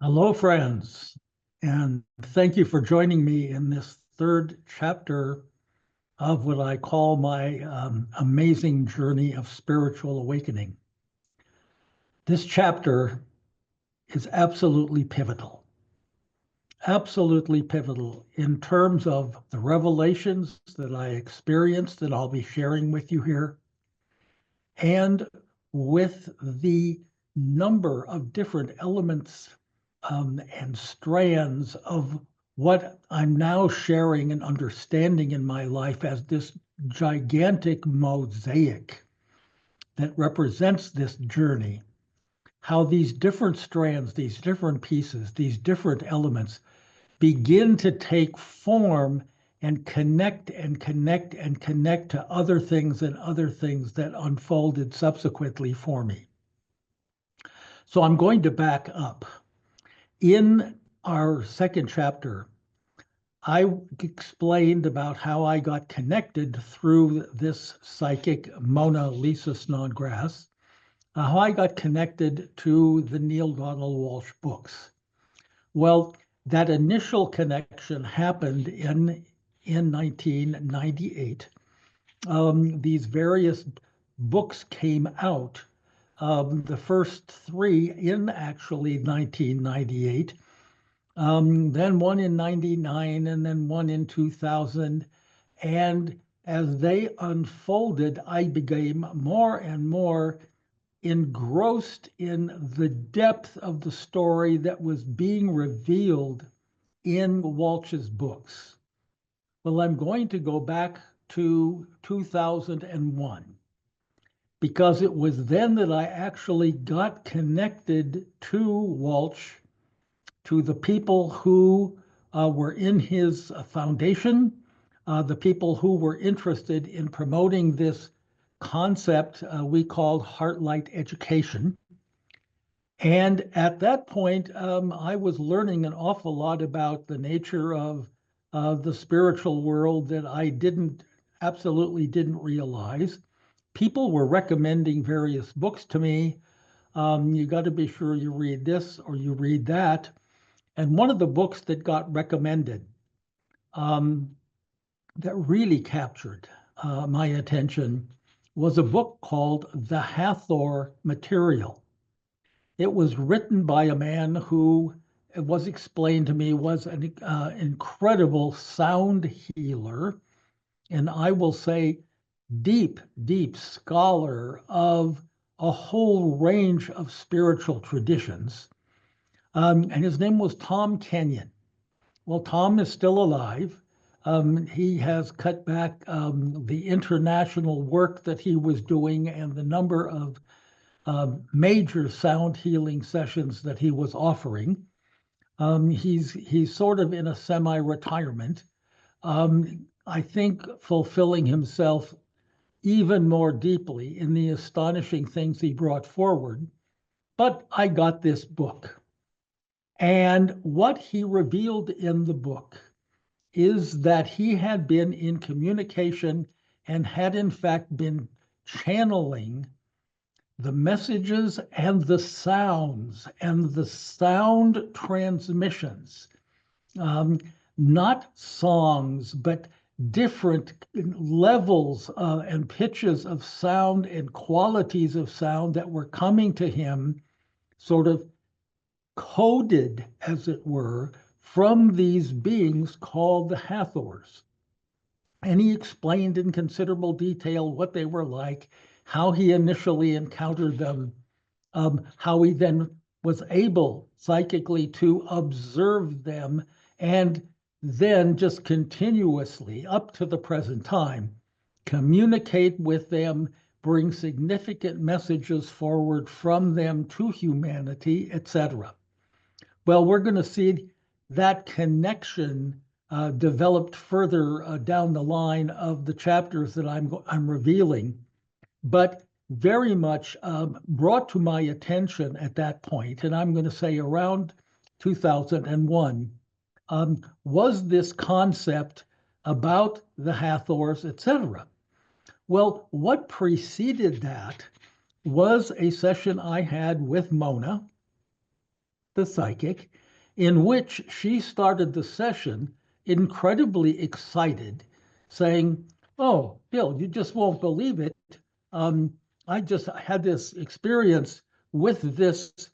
Hello, friends, and thank you for joining me in this third chapter of what I call my amazing journey of spiritual awakening. This chapter is absolutely pivotal in terms of the revelations that I experienced that I'll be sharing with you here, and with the number of different elements and strands of what I'm now sharing and understanding in my life as this gigantic mosaic that represents this journey. How these different strands, these different pieces, these different elements begin to take form and connect and connect and connect to other things and other things that unfolded subsequently for me. So I'm going to back up. In our second chapter, I explained about how I got connected through this psychic, Lisa Snodgrass, how I got connected to the Neale Donald Walsch books. Well, that initial connection happened in 1998. These various books came out. The first three in actually 1998. Then one in 99, and then one in 2000. And as they unfolded, I became more and more engrossed in the depth of the story that was being revealed in Walsh's books. Well, I'm going to go back to 2001 because it was then that I actually got connected to Walsh, to the people who were in his foundation, the people who were interested in promoting this concept we called Heartlight Education. And at that point, I was learning an awful lot about the nature of the spiritual world that I absolutely didn't realize. People were recommending various books to me. You got to be sure you read this or you read that. And one of the books that got recommended that really captured my attention was a book called The Hathor Material. It was written by a man who, it was explained to me, was an incredible sound healer, and I will say deep scholar of a whole range of spiritual traditions. And his name was Tom Kenyon. Well, Tom is still alive. He has cut back the international work that he was doing and the number of major sound healing sessions that he was offering. He's sort of in a semi-retirement. I think fulfilling himself even more deeply in the astonishing things he brought forward. But I got this book. And what he revealed in the book is that he had been in communication and had in fact been channeling the messages and the sounds and the sound transmissions, not songs, but different levels and pitches of sound and qualities of sound that were coming to him, sort of coded, as it were, from these beings called the Hathors. And he explained in considerable detail what they were like, how he initially encountered them, how he then was able psychically to observe them, and then just continuously, up to the present time, communicate with them, bring significant messages forward from them to humanity, etc. Well, we're going to see that connection developed further down the line of the chapters that I'm revealing, but very much brought to my attention at that point, and I'm going to say around 2001, was this concept about the Hathors, etc. Well, what preceded that was a session I had with Mona, the psychic, in which she started the session incredibly excited, saying, "Oh, Bill, you just won't believe it. Um, I just had this experience with this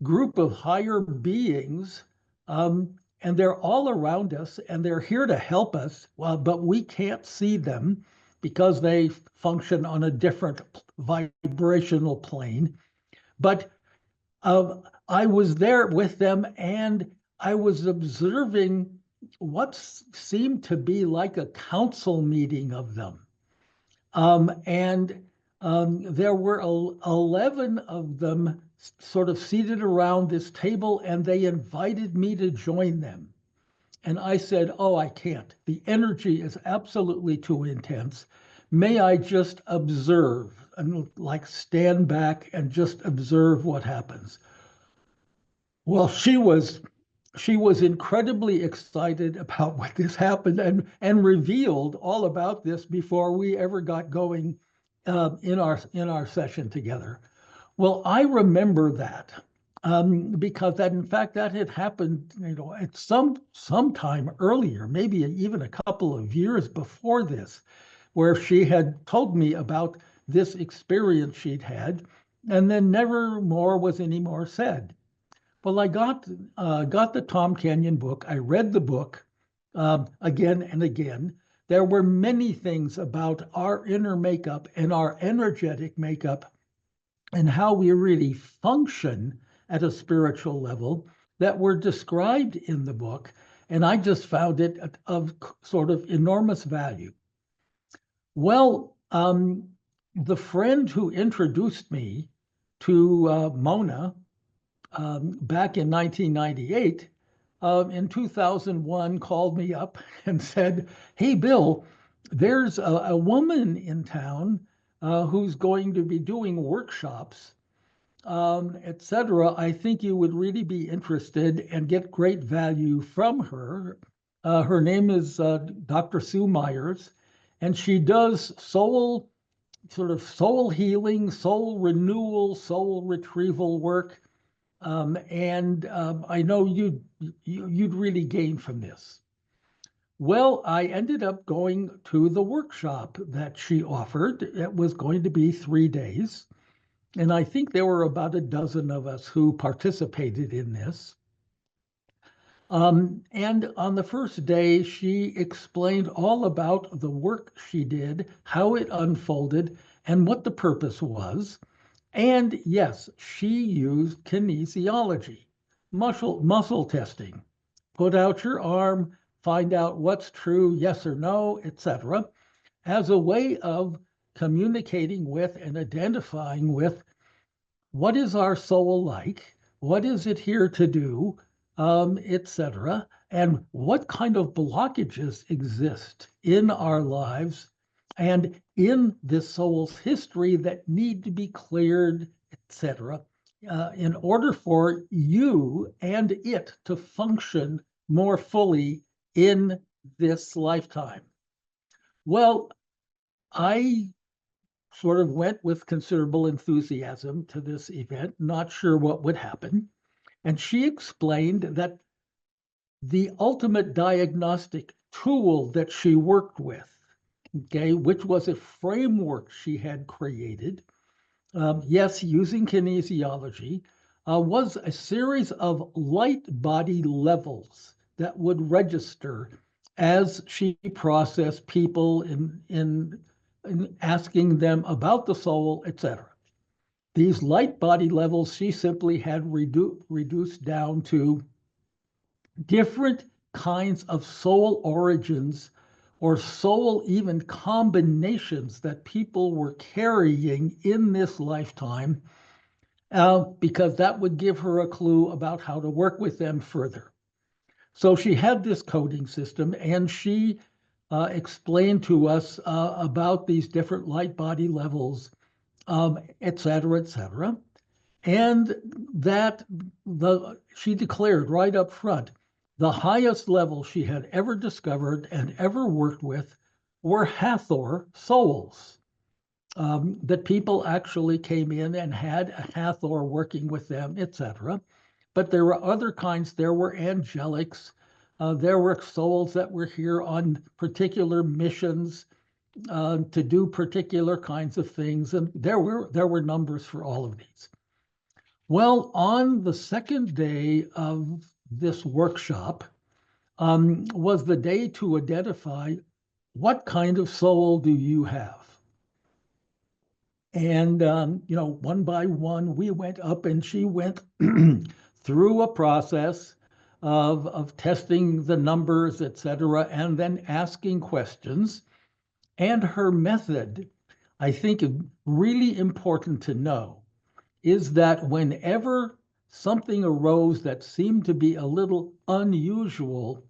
group of higher beings, and they're all around us, and they're here to help us, but we can't see them because they function on a different vibrational plane. But I was there with them, and I was observing what seemed to be like a council meeting of them. And there were 11 of them sort of seated around this table, and they invited me to join them. And I said, "Oh, I can't. The energy is absolutely too intense. May I just observe and like stand back and just observe what happens?" Well, she was incredibly excited about what this happened, and revealed all about this before we ever got going in our session together. Well, I remember that, because that, in fact, that had happened, at sometime earlier, maybe even a couple of years before this, where she had told me about this experience she'd had, and then never more was any more said. Well, I got the Tom Kenyon book. I read the book again and again. There were many things about our inner makeup and our energetic makeup and how we really function at a spiritual level that were described in the book. And I just found it of sort of enormous value. Well, the friend who introduced me to Mona back in 1998, in 2001, called me up and said, "Hey, Bill, there's a woman in town who's going to be doing workshops, etc. I think you would really be interested and get great value from her. Her name is Dr. Sue Myers, and she does soul healing, soul renewal, soul retrieval work. And I know you'd really gain from this." Well, I ended up going to the workshop that she offered. It was going to be 3 days. And I think there were about a dozen of us who participated in this. And on the first day, she explained all about the work she did, how it unfolded, and what the purpose was. And yes, she used kinesiology, muscle testing. Put out your arm, find out what's true, yes or no, etc., as a way of communicating with and identifying with what is our soul like, what is it here to do, etc., and what kind of blockages exist in our lives and in this soul's history that need to be cleared, etc., in order for you and it to function more fully in this lifetime. Well, I sort of went with considerable enthusiasm to this event, not sure what would happen. And she explained that the ultimate diagnostic tool that she worked with, okay, which was a framework she had created, yes, using kinesiology, was a series of light body levels that would register as she processed people in asking them about the soul, etc. These light body levels she simply had reduced down to different kinds of soul origins or soul even combinations that people were carrying in this lifetime, because that would give her a clue about how to work with them further. So she had this coding system, and she explained to us about these different light body levels, et cetera, et cetera. And that she declared right up front, the highest level she had ever discovered and ever worked with were Hathor souls. That people actually came in and had a Hathor working with them, etc. but there were other kinds. There were angelics. There were souls that were here on particular missions to do particular kinds of things, and there were numbers for all of these. Well, on the second day of this workshop was the day to identify what kind of soul do you have. And one by one, we went up, and she went through a process of testing the numbers, et cetera, and then asking questions. And her method, I think, really important to know, is that whenever something arose that seemed to be a little unusual,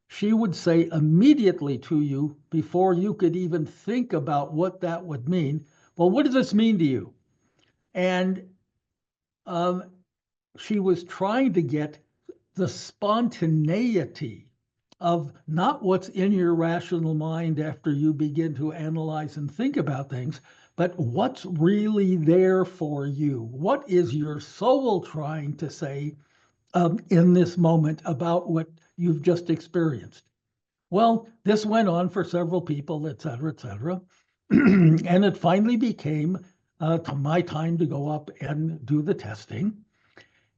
she would say immediately to you, before you could even think about what that would mean, well, what does this mean to you? And she was trying to get the spontaneity of not what's in your rational mind after you begin to analyze and think about things, but what's really there for you. What is your soul trying to say in this moment about what you've just experienced? Well, this went on for several people, et cetera, et cetera. And it finally became my time to go up and do the testing.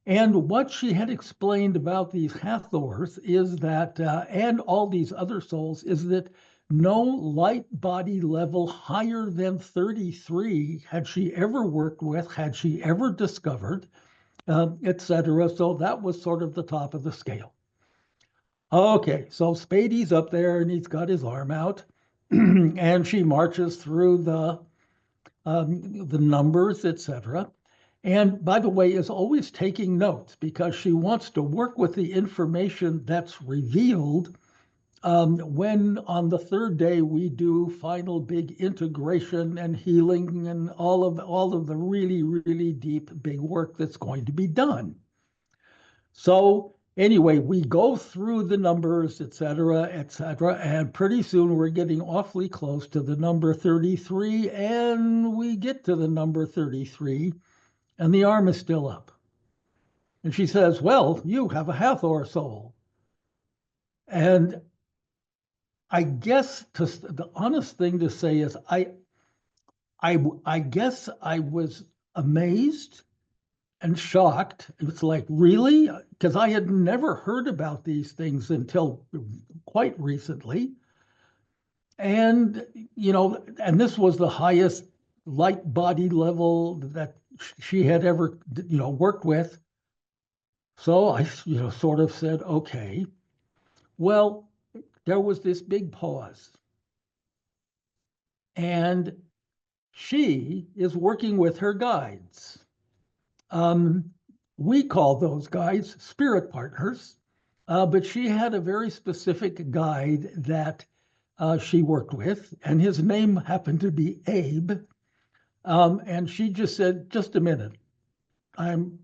And what she had explained about these Hathors is that, and all these other souls, is that no light body level higher than 33 had she ever worked with, had she ever discovered, et cetera. So that was sort of the top of the scale. Okay, so Spady's up there and he's got his arm out, and she marches through the numbers, et cetera. And by the way, is always taking notes because she wants to work with the information that's revealed when on the third day we do final big integration and healing and all of the really, really deep big work that's going to be done. So anyway, we go through the numbers, et cetera, and pretty soon we're getting awfully close to the number 33, and we get to the number 33, and the arm is still up. And she says, well, you have a Hathor soul. And I guess the honest thing to say is I guess I was amazed and shocked. It's like, really? Because I had never heard about these things until quite recently. And, and this was the highest light body level that she had ever, worked with. So I, sort of said, okay. Well, there was this big pause. And she is working with her guides. We call those guides spirit partners, but she had a very specific guide that she worked with, and his name happened to be Abe. And she just said, just a minute, I'm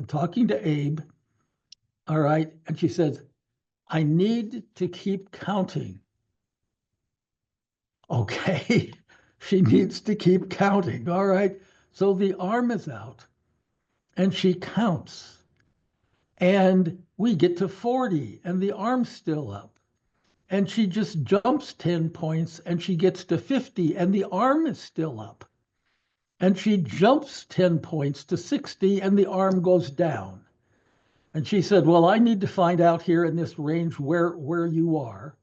talking to Abe, all right? And she says, I need to keep counting. Okay, she needs to keep counting, all right? So the arm is out, and she counts. And we get to 40, and the arm's still up. And she just jumps 10 points, and she gets to 50, and the arm is still up. And she jumps 10 points to 60, and the arm goes down. And she said, well, I need to find out here in this range where you are.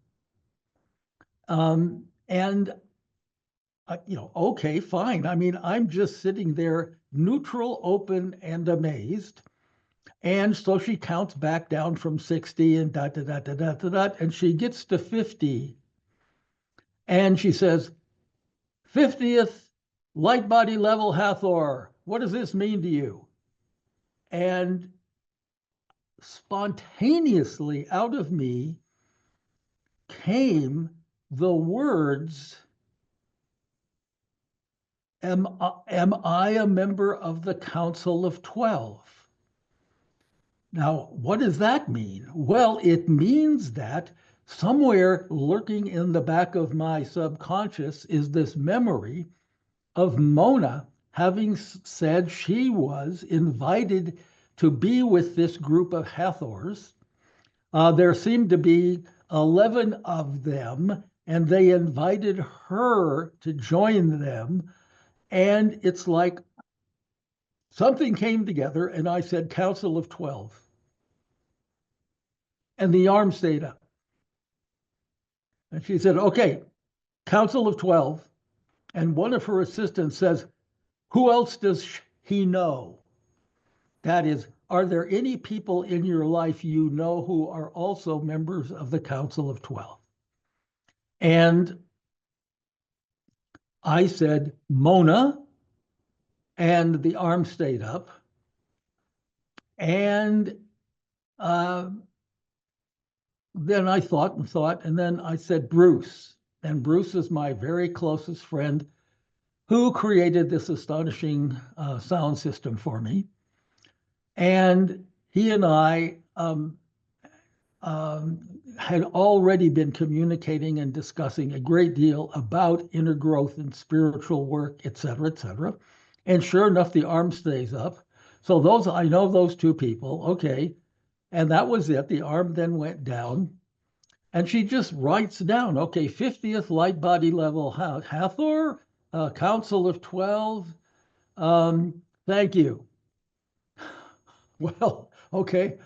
Okay, fine. I mean, I'm just sitting there neutral, open, and amazed. And so she counts back down from 60 and and she gets to 50. And she says, 50th light body level Hathor, what does this mean to you? And spontaneously out of me came the words, am I a member of the Council of 12? Now, what does that mean? Well, it means that somewhere lurking in the back of my subconscious is this memory of Mona having said she was invited to be with this group of Hathors. There seemed to be 11 of them, and they invited her to join them. And it's like something came together, and I said, Council of 12. And the arm stayed up. And she said, okay, Council of 12. And one of her assistants says, who else does he know? That is, are there any people in your life you know who are also members of the Council of 12? And I said, Mona, and the arm stayed up. And then I thought and thought, and then I said, Bruce. And Bruce is my very closest friend who created this astonishing sound system for me. And he and I had already been communicating and discussing a great deal about inner growth and spiritual work, et cetera, et cetera. And sure enough, the arm stays up. So those, I know those two people, okay. And that was it. The arm then went down. And she just writes down, okay, 50th light body level Hathor, Council of 12. Thank you. Well, okay.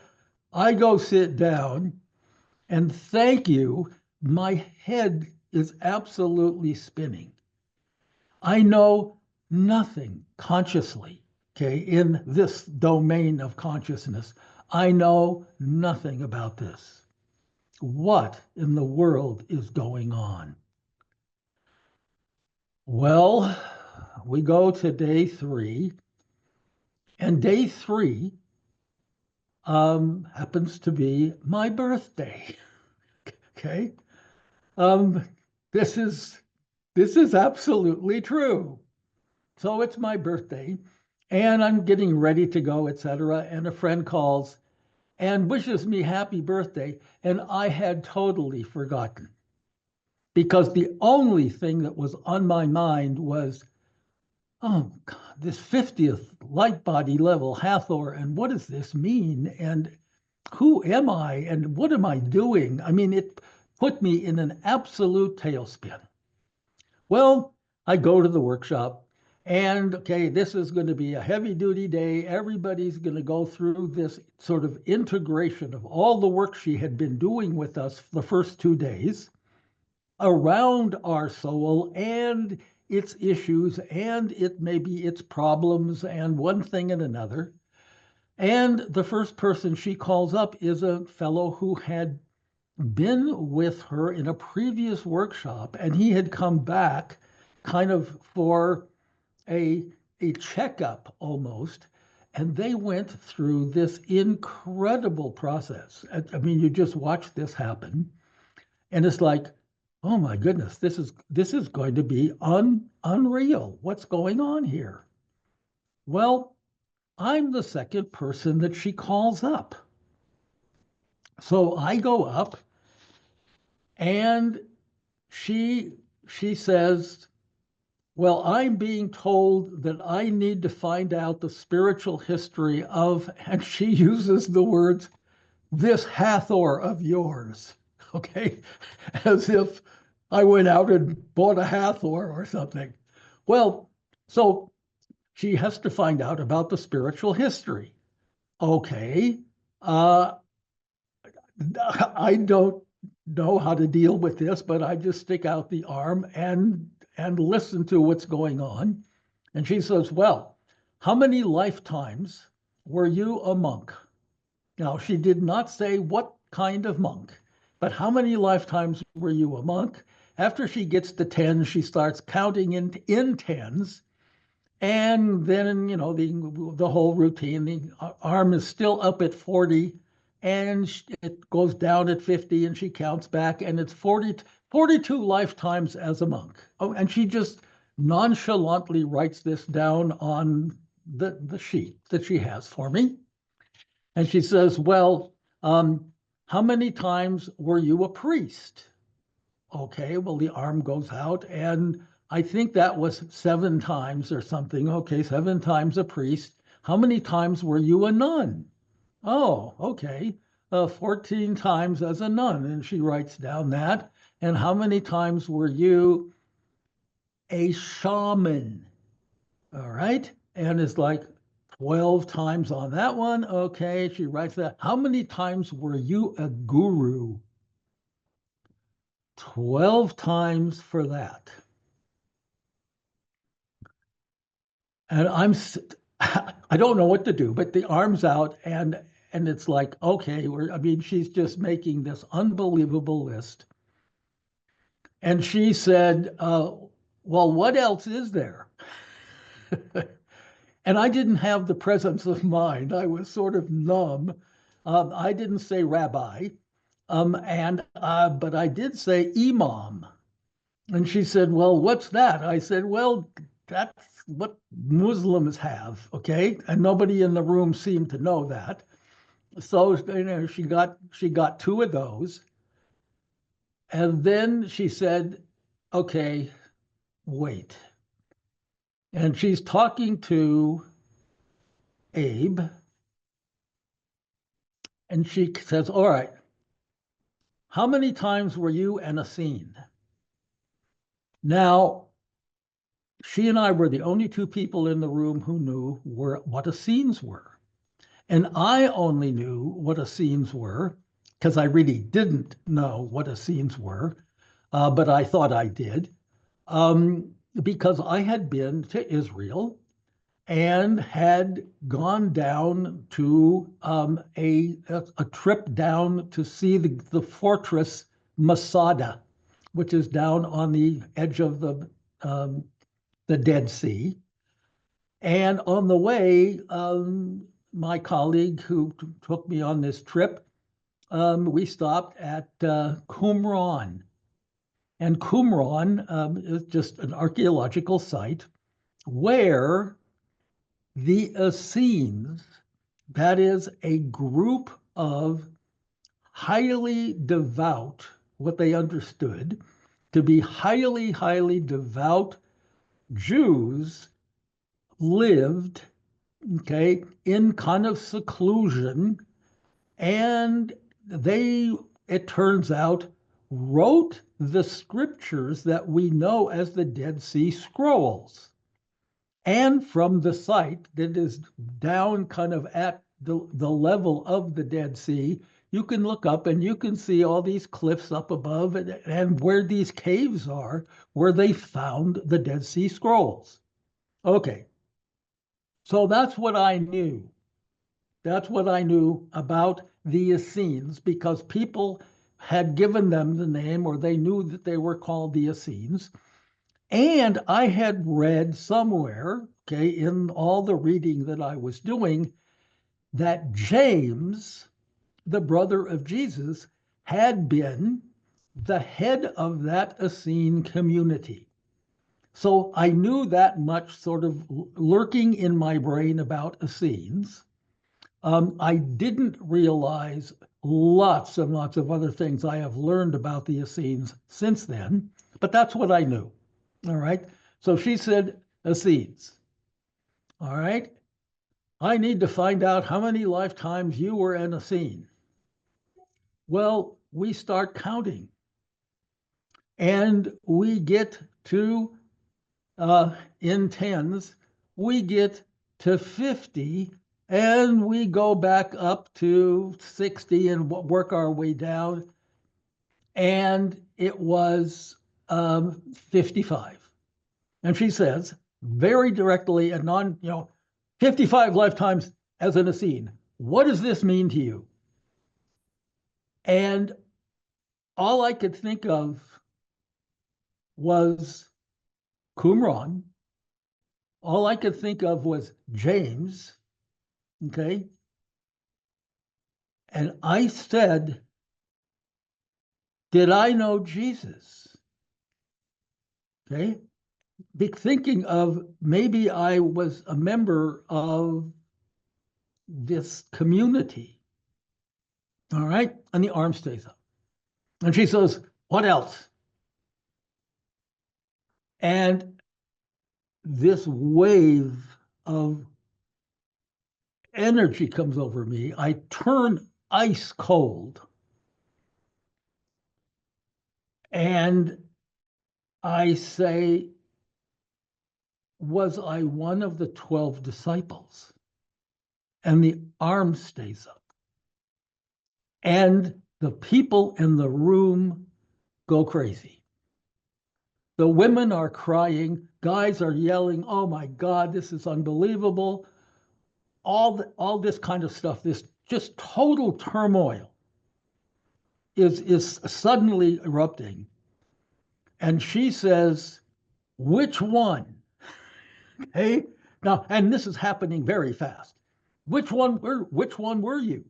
I go sit down and thank you. My head is absolutely spinning. I know nothing consciously, okay, in this domain of consciousness. I know nothing about this. What in the world is going on? Well, we go to day 3, and day 3 happens to be my birthday. Okay, this is absolutely true. So it's my birthday, and I'm getting ready to go, etc. And a friend calls and wishes me happy birthday, and I had totally forgotten, because the only thing that was on my mind was, oh God, this 50th light body level Hathor, and what does this mean? And who am I? And what am I doing? I mean, it put me in an absolute tailspin. Well, I go to the workshop, and okay, this is going to be a heavy duty day. Everybody's going to go through this sort of integration of all the work she had been doing with us the first 2 days around our soul and its issues and maybe its problems and one thing and another. And the first person she calls up is a fellow who had been with her in a previous workshop, and he had come back kind of for a checkup almost. And they went through this incredible process. I mean, you just watch this happen, and it's like, oh my goodness, this is going to be unreal. What's going on here? Well, I'm the second person that she calls up. So I go up, and she says, well, I'm being told that I need to find out the spiritual history of, and she uses the words, this Hathor of yours, okay? As if I went out and bought a Hathor or something. Well, so she has to find out about the spiritual history. Okay, I don't know how to deal with this, but I just stick out the arm and listen to what's going on. And she says, well, how many lifetimes were you a monk? Now, she did not say what kind of monk, but how many lifetimes were you a monk? After she gets to 10, she starts counting in tens. And then, you know, the whole routine, the arm is still up at 40, and it goes down at 50, and she counts back, and it's 42 lifetimes as a monk. Oh, and she just nonchalantly writes this down on the sheet that she has for me. And she says, well, how many times were you a priest? Okay, well, the arm goes out, and I think that was 7 times or something. Okay, 7 times a priest. how many times were you a nun? Oh, okay. 14 times as a nun. And she writes down that. And how many times were you a shaman? All right. And it's like 12 times on that one. Okay. She writes that. How many times were you a guru? 12 times for that. And I don't know what to do, but the arm's out and it's like, okay, I mean, she's just making this unbelievable list. And she said, well, what else is there? And I didn't have the presence of mind. I was sort of numb. I didn't say rabbi, but I did say imam. And she said, well, what's that? I said, well, that's what Muslims have, okay? And nobody in the room seemed to know that. So she got two of those. And then she said, okay, wait. And she's talking to Abe, and she says, all right, how many times were you an Essene? Now, she and I were the only two people in the room who knew what Essenes were. And I only knew what Essenes were because I really didn't know what Essenes were, but I thought I did, because I had been to Israel and had gone down to a trip down to see the fortress Masada, which is down on the edge of the Dead Sea. And on the way, my colleague who took me on this trip, we stopped at Qumran. And Qumran is just an archaeological site where the Essenes, that is a group of highly devout, what they understood to be highly, highly devout Jews, lived, okay, in kind of seclusion. And they, it turns out, wrote the scriptures that we know as the Dead Sea Scrolls. And from the site that is down kind of at the level of the Dead Sea, you can look up and you can see all these cliffs up above and where these caves are, where they found the Dead Sea Scrolls. Okay, so that's what I knew. That's what I knew about the Essenes, because people had given them the name, or they knew that they were called the Essenes. And I had read somewhere, okay, in all the reading that I was doing, that James, the brother of Jesus, had been the head of that Essene community. So I knew that much sort of lurking in my brain about Essenes. I didn't realize lots and lots of other things I have learned about the Essenes since then, but that's what I knew. All right. So she said, Essenes. All right. I need to find out how many lifetimes you were an Essene. Well, we start counting and we get to, in tens, we get to 50 and we go back up to 60 and work our way down. And it was 55. And she says very directly and 55 lifetimes as an Essene. What does this mean to you? And all I could think of was Qumran. All I could think of was James. Okay. And I said, did I know Jesus? Okay. Thinking of maybe I was a member of this community. All right. And the arm stays up. And she says, what else? And this wave of energy comes over me. I turn ice cold. And I say, was I one of the 12 disciples? And the arm stays up. And the people in the room go crazy. The women are crying, guys are yelling, oh my God, this is unbelievable. All this kind of stuff, this just total turmoil is suddenly erupting. And she says, which one? Hey, now, and this is happening very fast. Which one were you?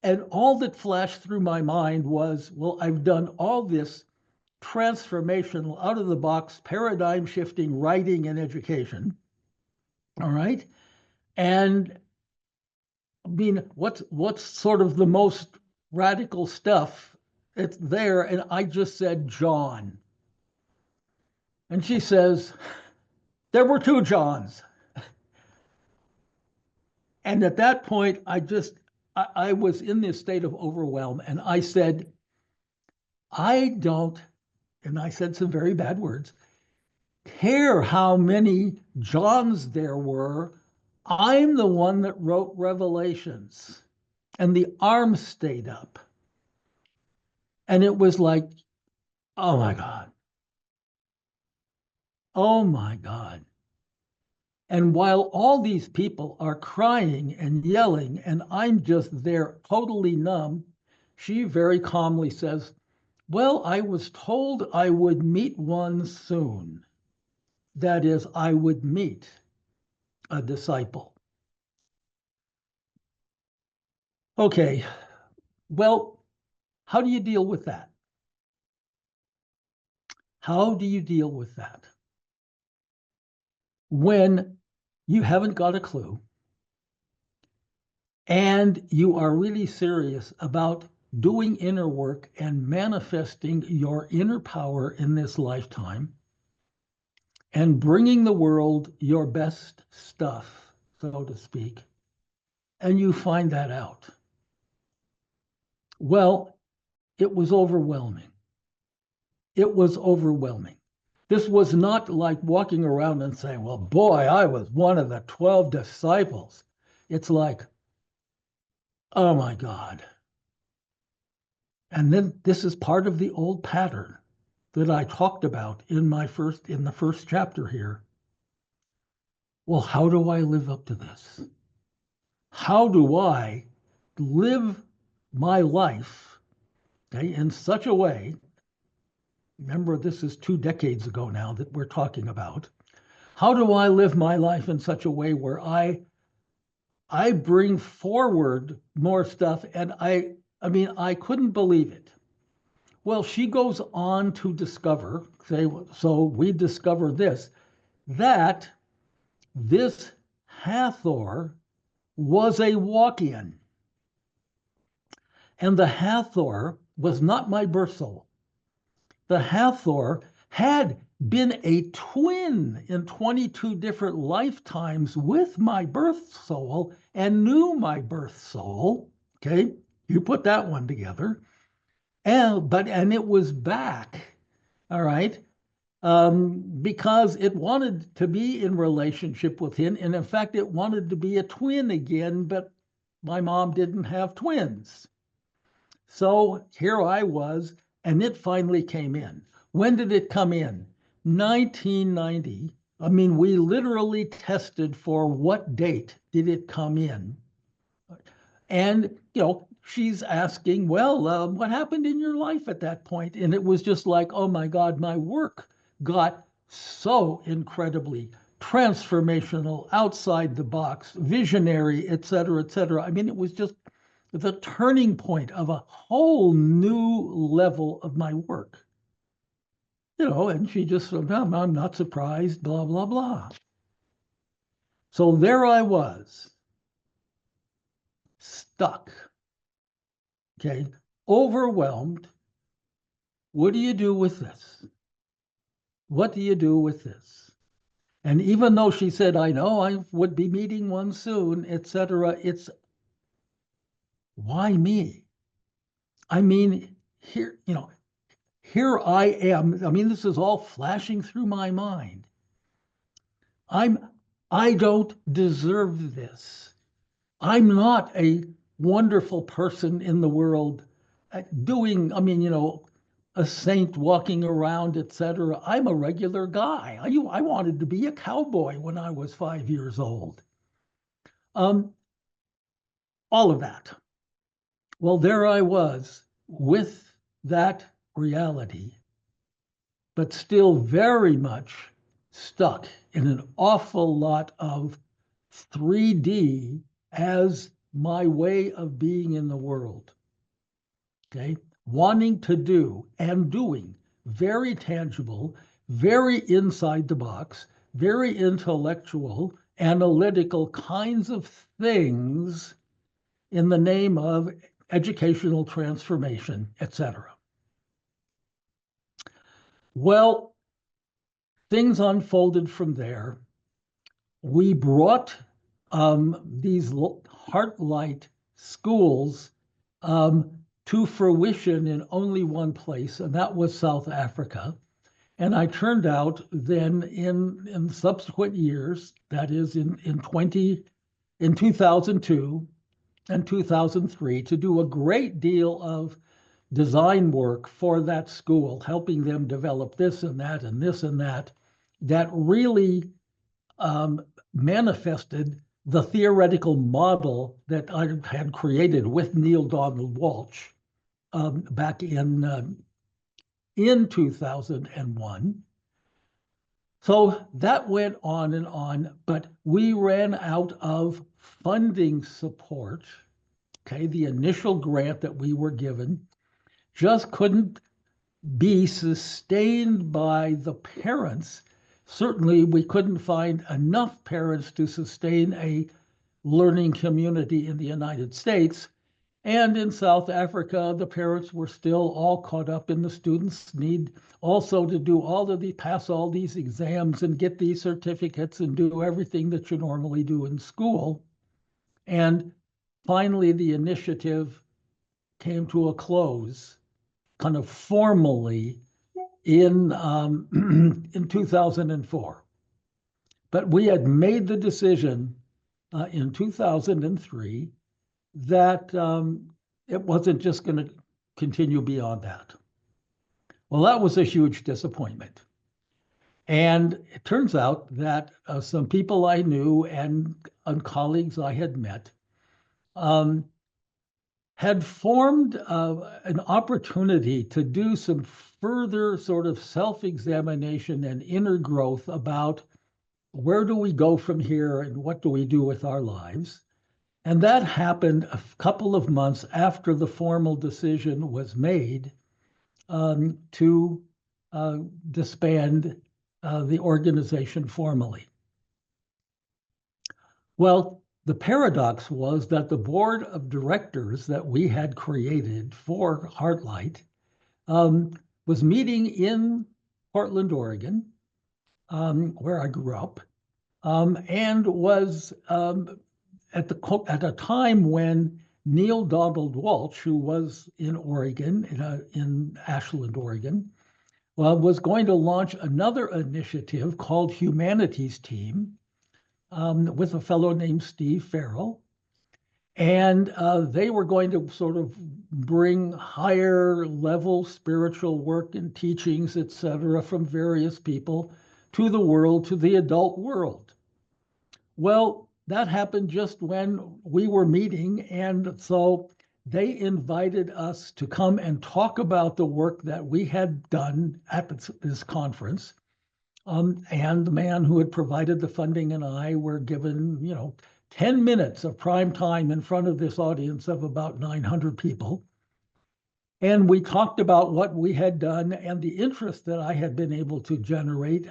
And all that flashed through my mind was, well, I've done all this transformational, out of the box, paradigm shifting writing and education. All right. And I mean, what's sort of the most radical stuff? It's there. And I just said, John. And she says, there were two Johns. And at that point, I was in this state of overwhelm. And I said, I don't, and I said some very bad words, care how many Johns there were. I'm the one that wrote Revelations. And the arm stayed up. And it was like, oh my God. Oh my God. And while all these people are crying and yelling, and I'm just there totally numb, she very calmly says, well, I was told I would meet one soon. That is, I would meet a disciple. Okay, well, how do you deal with that? How do you deal with that? When you haven't got a clue and you are really serious about doing inner work and manifesting your inner power in this lifetime and bringing the world your best stuff, so to speak, and you find that out. Well, it was overwhelming. It was overwhelming. This was not like walking around and saying, well, boy, I was one of the 12 disciples. It's like, oh my God. And then this is part of the old pattern that I talked about in the first chapter here. Well, how do I live up to this? How do I live my life, okay, in such a way? Remember, this is 2 decades ago now that we're talking about. How do I live my life in such a way where I bring forward more stuff? And I mean, I couldn't believe it. Well, she goes on to discover, so we discover that this Hathor was a walk-in. And the Hathor was not my birth soul. The Hathor had been a twin in 22 different lifetimes with my birth soul and knew my birth soul. Okay, you put that one together. And it was back, all right, because it wanted to be in relationship with him. And in fact, it wanted to be a twin again, but my mom didn't have twins. So here I was, and it finally came in. When did it come in? 1990. I mean, we literally tested for what date did it come in. And, she's asking, well, what happened in your life at that point? And it was just like, oh my God, my work got so incredibly transformational, outside the box, visionary, et cetera, et cetera. I mean, it was just the turning point of a whole new level of my work. And she just said, I'm not surprised, blah, blah, blah. So there I was, stuck, okay, overwhelmed. What do you do with this? What do you do with this? And even though she said, I know I would be meeting one soon, etc., it's why me? I mean, here I am. I mean, this is all flashing through my mind. I'm I don't deserve this. I'm not a wonderful person in the world doing, I mean, a saint walking around, etc. I'm a regular guy. I wanted to be a cowboy when I was 5 years old. Um, all of that. Well, there I was with that reality, but still very much stuck in an awful lot of 3D as my way of being in the world. Okay. Wanting to do and doing very tangible, very inside the box, very intellectual, analytical kinds of things in the name of educational transformation, etc. Well, things unfolded from there. We brought these Heartlight schools to fruition in only one place, and that was South Africa. And I turned out then in subsequent years, that is in 2002 and 2003, to do a great deal of design work for that school, helping them develop this and that and this and that, that really manifested the theoretical model that I had created with Neil Donald Walsh back in 2001. So that went on, but we ran out of funding support. Okay, the initial grant that we were given just couldn't be sustained by the parents. Certainly, we couldn't find enough parents to sustain a learning community in the United States. And in South Africa, the parents were still all caught up in the students' need also to do pass all these exams and get these certificates and do everything that you normally do in school. And finally, the initiative came to a close, kind of formally, in in 2004. But we had made the decision in 2003 that it wasn't just going to continue beyond that. Well, that was a huge disappointment. And it turns out that some people I knew and colleagues I had met had formed an opportunity to do some further sort of self-examination and inner growth about where do we go from here and what do we do with our lives. And that happened a couple of months after the formal decision was made to disband the organization formally. Well, the paradox was that the board of directors that we had created for Heartlight was meeting in Portland, Oregon, where I grew up, and was at a time when Neil Donald Walsh, who was in Oregon, in Ashland, Oregon, was going to launch another initiative called Humanities Team with a fellow named Steve Farrell. And they were going to sort of bring higher level spiritual work and teachings, et cetera, from various people to the world, to the adult world. Well, that happened just when we were meeting. And so they invited us to come and talk about the work that we had done at this conference. And the man who had provided the funding and I were given, 10 minutes of prime time in front of this audience of about 900 people. And we talked about what we had done and the interest that I had been able to generate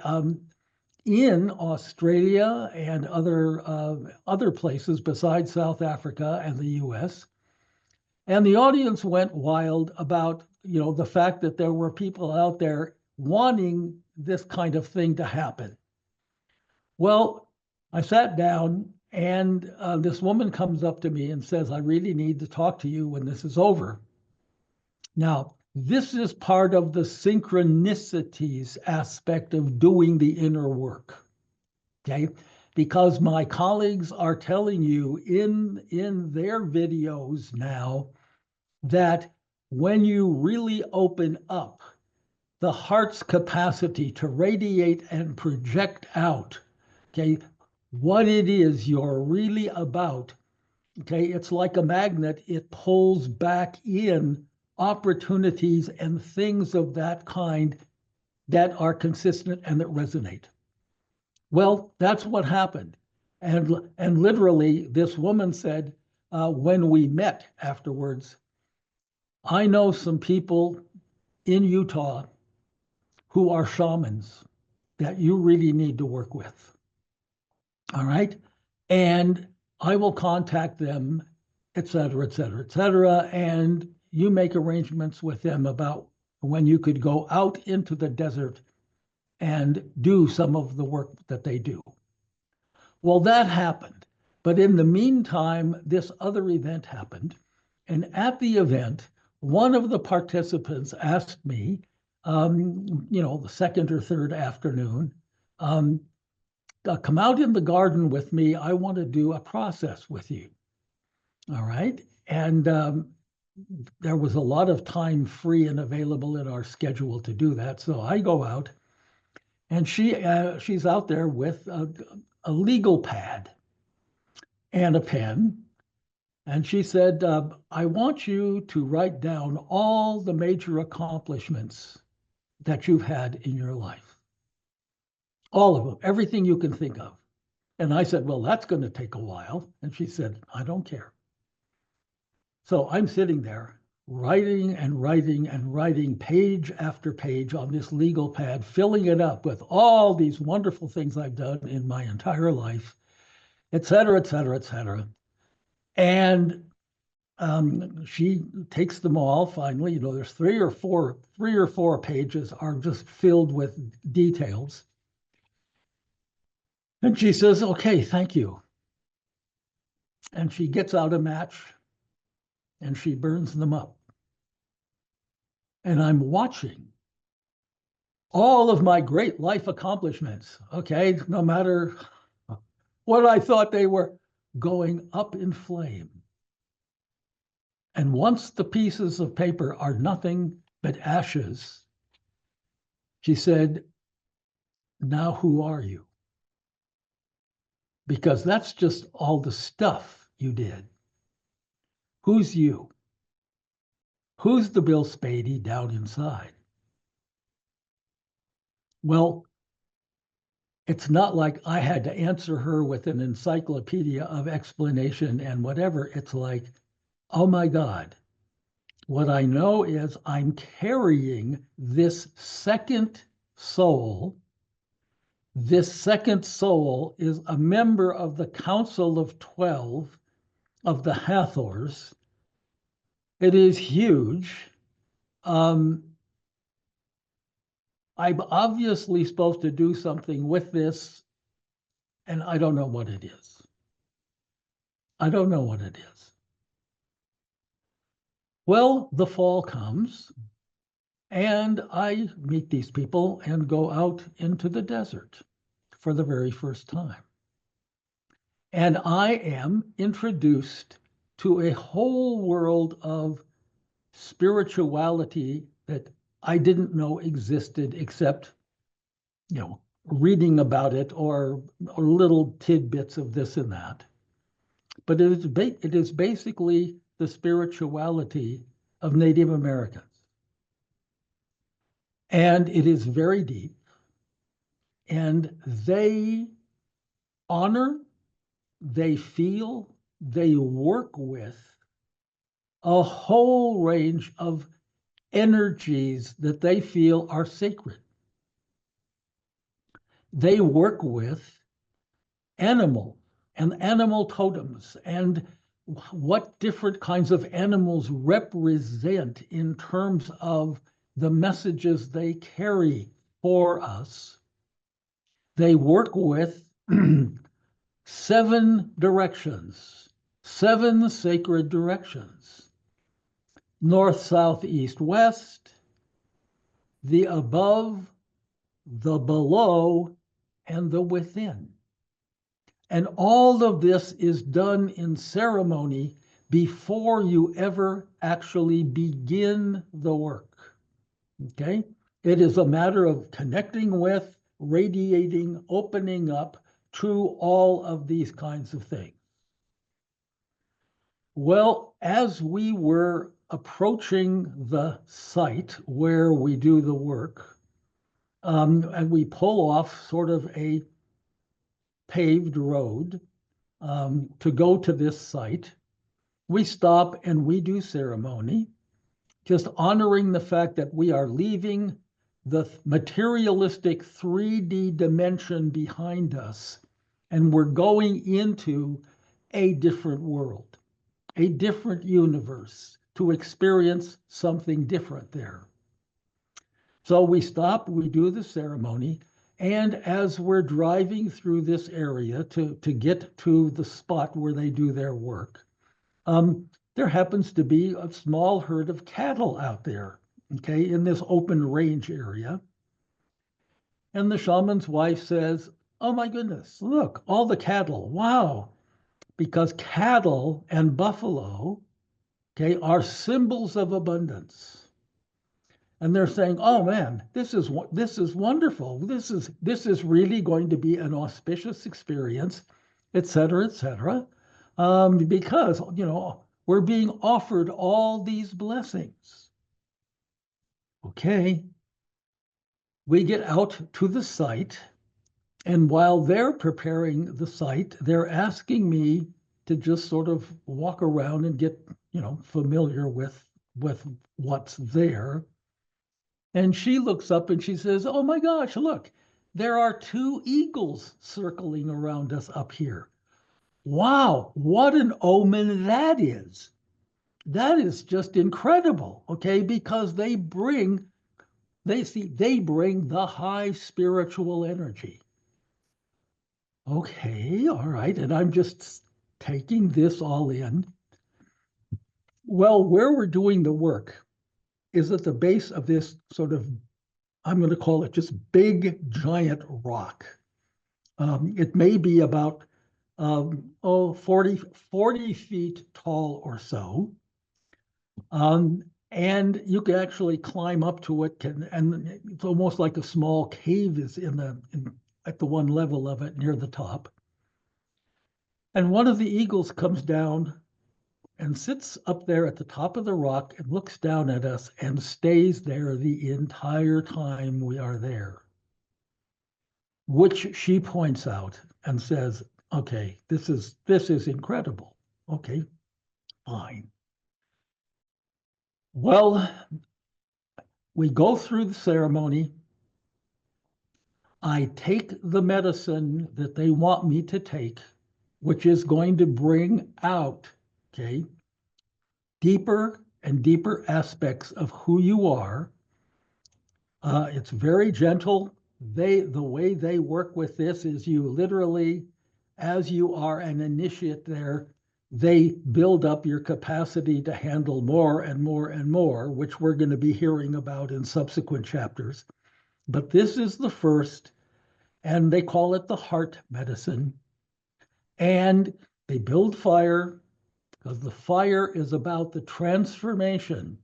in Australia and other places besides South Africa and the US. And the audience went wild about, the fact that there were people out there wanting this kind of thing to happen. Well, I sat down and this woman comes up to me and says, I really need to talk to you when this is over. Now, this is part of the synchronicities aspect of doing the inner work, okay? Because my colleagues are telling you in their videos now that when you really open up the heart's capacity to radiate and project out, okay, what it is you're really about, okay, it's like a magnet. It pulls back in opportunities and things of that kind that are consistent and that resonate. Well, that's what happened. And literally, this woman said, when we met afterwards, I know some people in Utah who are shamans that you really need to work with. All right. And I will contact them, et cetera, et cetera, et cetera. And you make arrangements with them about when you could go out into the desert and do some of the work that they do. Well, that happened. But in the meantime, this other event happened. And at the event, one of the participants asked me, the second or third afternoon, come out in the garden with me. I want to do a process with you. All right. And there was a lot of time free and available in our schedule to do that. So I go out and she's out there with a legal pad and a pen. And she said, I want you to write down all the major accomplishments that you've had in your life. All of them, everything you can think of. And I said, well, that's going to take a while. And she said, I don't care. So I'm sitting there writing and writing and writing page after page on this legal pad, filling it up with all these wonderful things I've done in my entire life, et cetera, et cetera, et cetera. And she takes them all finally. There's three or four pages are just filled with details. And she says, okay, thank you. And she gets out a match and she burns them up. And I'm watching all of my great life accomplishments, okay, no matter what I thought they were, going up in flame. And once the pieces of paper are nothing but ashes, she said, now who are you? Because that's just all the stuff you did. Who's you? Who's the Bill Spady down inside? Well, it's not like I had to answer her with an encyclopedia of explanation and whatever. It's like, oh my God, what I know is I'm carrying this second soul. This second soul is a member of the Council of 12 of the Hathors. It is huge. I'm obviously supposed to do something with this, and I don't know what it is. I don't know what it is. Well, the fall comes, and I meet these people and go out into the desert for the very first time. And I am introduced to a whole world of spirituality that I didn't know existed except, reading about it or little tidbits of this and that. But it is basically the spirituality of Native Americans. And it is very deep. And they honor, they feel, they work with a whole range of energies that they feel are sacred. They work with animals and animal totems and what different kinds of animals represent in terms of the messages they carry for us. They work with 7 directions, 7 sacred directions: north, south, east, west, the above, the below, and the within. And all of this is done in ceremony before you ever actually begin the work. Okay? It is a matter of connecting with, radiating, opening up to all of these kinds of things. Well, as we were approaching the site where we do the work, and we pull off sort of a paved road to go to this site, we stop and we do ceremony, just honoring the fact that we are leaving the materialistic 3D dimension behind us, and we're going into a different world, a different universe, to experience something different there. So we stop, we do the ceremony, and as we're driving through this area to get to the spot where they do their work, there happens to be a small herd of cattle out there, okay, in this open range area. And the shaman's wife says, "Oh my goodness, look, all the cattle, wow." Because cattle and buffalo, okay, are symbols of abundance. And they're saying, "Oh man, this is wonderful. This is really going to be an auspicious experience, et cetera, because we're being offered all these blessings." Okay, we get out to the site, and while they're preparing the site, they're asking me to just sort of walk around and get familiar with what's there. And she looks up and she says, "Oh my gosh, look, there are 2 eagles circling around us up here. Wow, what an omen that is. That is just incredible, okay? Because they bring the high spiritual energy." Okay, all right, and I'm just taking this all in. Well, where we're doing the work is at the base of this sort of, I'm going to call it just big, giant rock. It may be about 40 feet tall or so. And you can actually climb up to it, and it's almost like a small cave is at the one level of it near the top. And one of the eagles comes down and sits up there at the top of the rock and looks down at us and stays there the entire time we are there, which she points out and says, "Okay, this is incredible." Okay, fine. Well, we go through the ceremony. I take the medicine that they want me to take, which is going to bring out, okay, deeper and deeper aspects of who you are. It's very gentle. The way they work with this is you literally, as you are an initiate there, they build up your capacity to handle more and more and more, which we're going to be hearing about in subsequent chapters. But this is the first, and they call it the heart medicine. And they build fire because the fire is about the transformation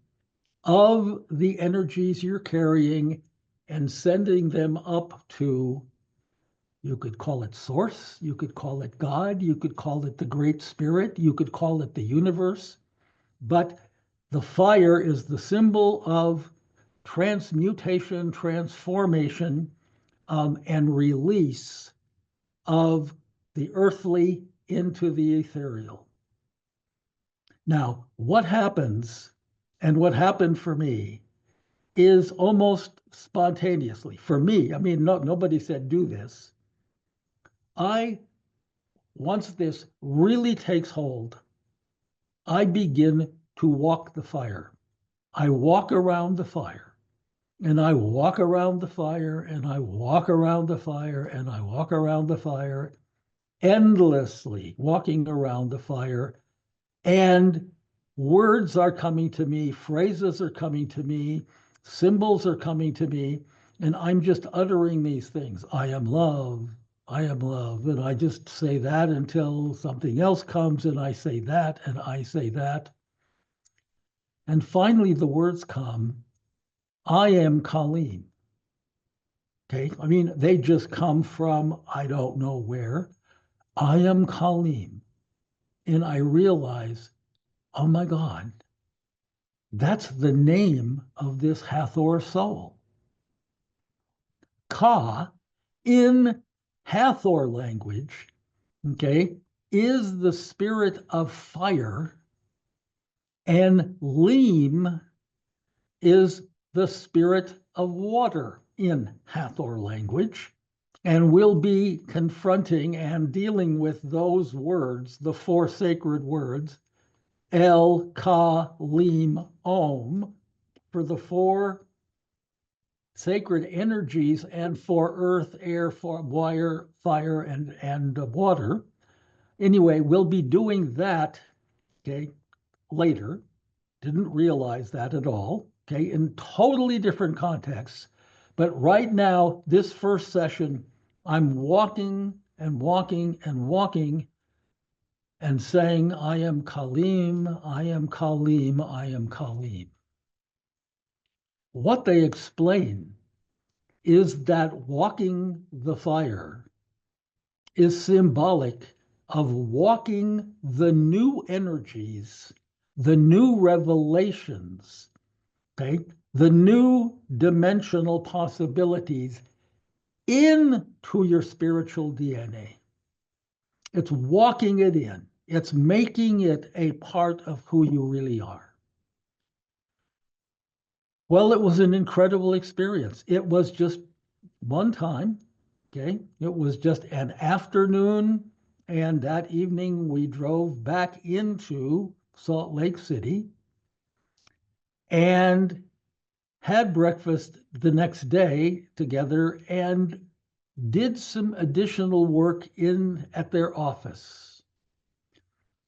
of the energies you're carrying and sending them up to, you could call it source, you could call it God, you could call it the Great Spirit, you could call it the universe. But the fire is the symbol of transmutation, transformation, and release of the earthly into the ethereal. Now, what happens, and what happened for me, is almost spontaneously. For me, I mean, nobody said do this. Once this really takes hold, I begin to walk the fire. I walk around the fire. And I walk around the fire and I walk around the fire and I walk around the fire, endlessly walking around the fire. And words are coming to me, phrases are coming to me, symbols are coming to me, and I'm just uttering these things. I am love. I am love. And I just say that until something else comes, and I say that, and I say that. And finally, the words come, I am Khalim. Okay. I mean, they just come from I don't know where. I am Khalim. And I realize, oh my God, that's the name of this Hathor soul. Ka in Hathor language, okay, is the spirit of fire, and Lim is the spirit of water in Hathor language. And we'll be confronting and dealing with those words, the four sacred words, El, Ka, Lim, Om, for the four sacred energies and for earth, air, fire, and water. Anyway, we'll be doing that, okay, later. Didn't realize that at all, okay, in totally different contexts. But right now, this first session, I'm walking and walking and walking and saying, I am Khalim, I am Khalim, I am Khalim. What they explain is that walking the fire is symbolic of walking the new energies, the new revelations, okay, the new dimensional possibilities into your spiritual DNA. It's walking it in. It's making it a part of who you really are. Well, it was an incredible experience. It was just one time, okay? It was just an afternoon, and that evening we drove back into Salt Lake City and had breakfast the next day together and did some additional work in at their office.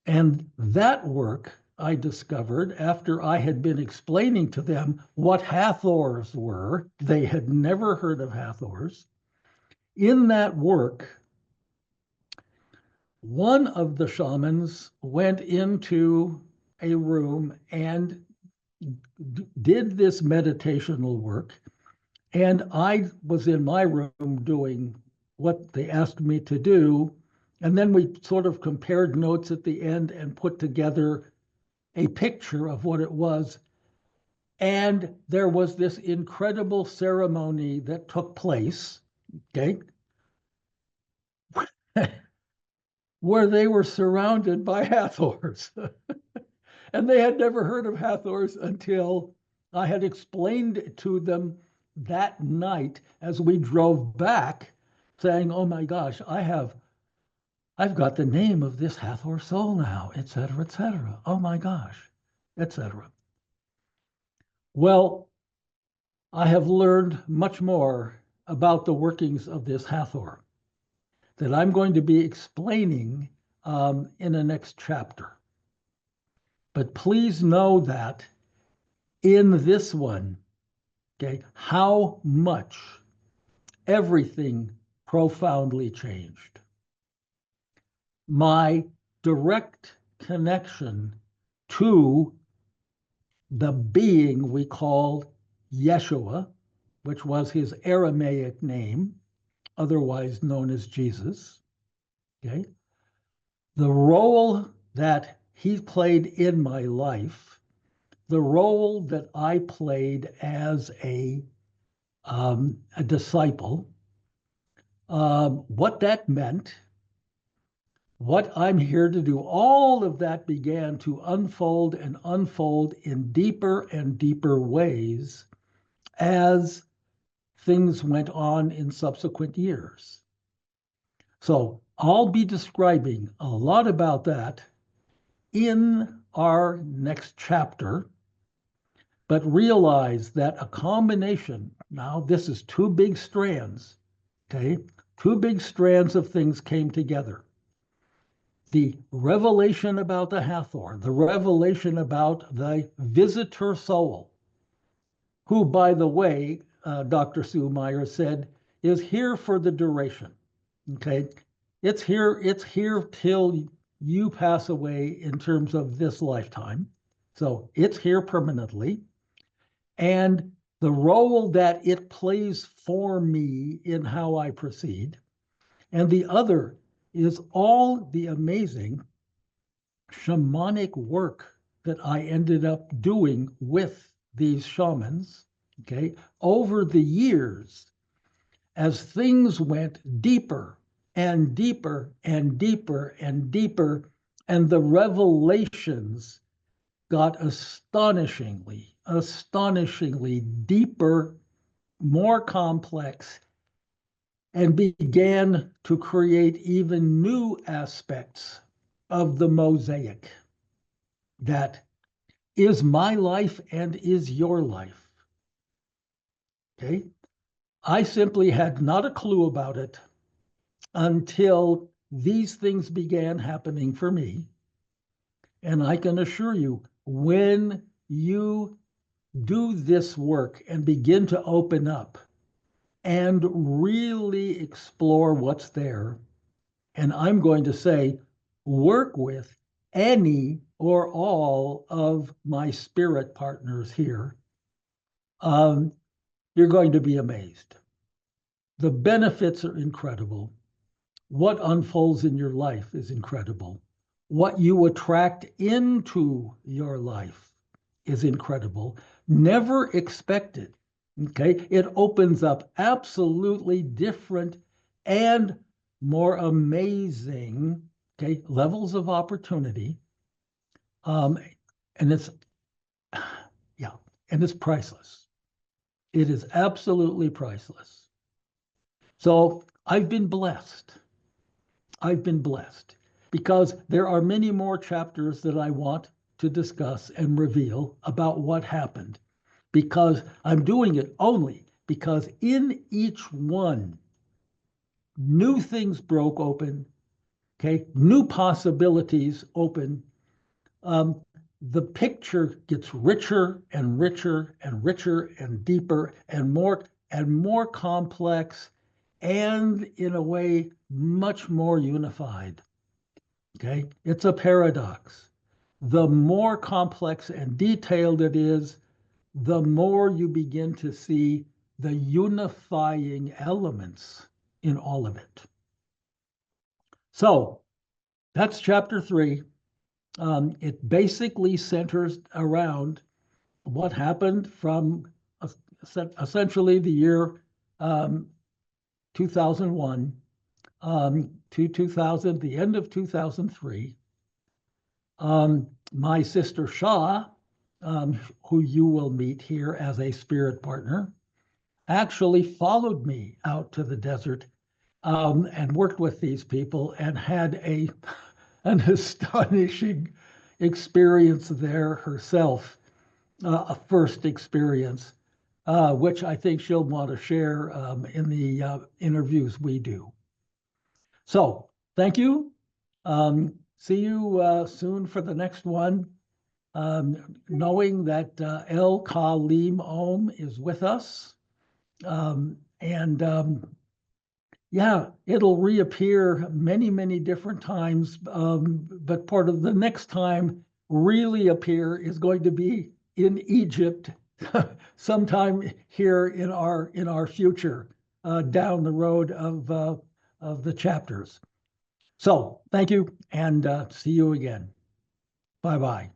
And that work I discovered after I had been explaining to them what Hathors were. They had never heard of Hathors. In that work, one of the shamans went into a room and did this meditational work. And I was in my room doing what they asked me to do. And then we sort of compared notes at the end and put together a picture of what it was. And there was this incredible ceremony that took place, okay, where they were surrounded by Hathors. And they had never heard of Hathors until I had explained to them that night as we drove back, saying, oh my gosh, I've got the name of this Hathor soul now, et cetera, et cetera. Oh my gosh, et cetera. Well, I have learned much more about the workings of this Hathor that I'm going to be explaining in the next chapter. But please know that in this one, okay, how much everything profoundly changed. My direct connection to the being we called Yeshua, which was his Aramaic name, otherwise known as Jesus, okay? The role that he played in my life, the role that I played as a disciple, what that meant, what I'm here to do, all of that began to unfold and unfold in deeper and deeper ways as things went on in subsequent years. So I'll be describing a lot about that in our next chapter. but realize that a combination, now this is two big strands, okay? Two big strands of things came together. The revelation about the Hathor, the revelation about the visitor soul, who, by the way, Dr. Sue Meyer said, is here for the duration, okay? It's here till you pass away in terms of this lifetime. So it's here permanently. And the role that it plays for me in how I proceed. And the other is all the amazing shamanic work that I ended up doing with these shamans, okay, over the years as things went deeper and deeper and deeper and deeper, and the revelations got astonishingly deeper, more complex, and began to create even new aspects of the mosaic that is my life and is your life. Okay? I simply had not a clue about it until these things began happening for me. And I can assure you, when you do this work and begin to open up and really explore what's there, and I'm going to say, work with any or all of my spirit partners here, you're going to be amazed. The benefits are incredible. What unfolds in your life is incredible. What you attract into your life is incredible. Never expected. Okay, it opens up absolutely different and more amazing, okay, levels of opportunity. And it's, yeah, and it's priceless. It is absolutely priceless. So I've been blessed. I've been blessed because there are many more chapters that I want to discuss and reveal about what happened, because I'm doing it only because in each one, new things broke open, okay? New possibilities open. The picture gets richer and richer and richer and deeper and more complex, and in a way, much more unified. Okay, it's a paradox. The more complex and detailed it is, the more you begin to see the unifying elements in all of it. So that's chapter 3. It basically centers around what happened from essentially the year 2001 to 2000, the end of 2003. My sister Shah, who you will meet here as a spirit partner, actually followed me out to the desert and worked with these people and had an astonishing experience there herself, a first experience, which I think she'll want to share in the interviews we do. So thank you. See you soon for the next one. Knowing that El Khalim Om is with us. Yeah, it'll reappear many different times, but part of the next time really appear is going to be in Egypt sometime here in our future, down the road of the chapters. So thank you, and see you again. Bye-bye.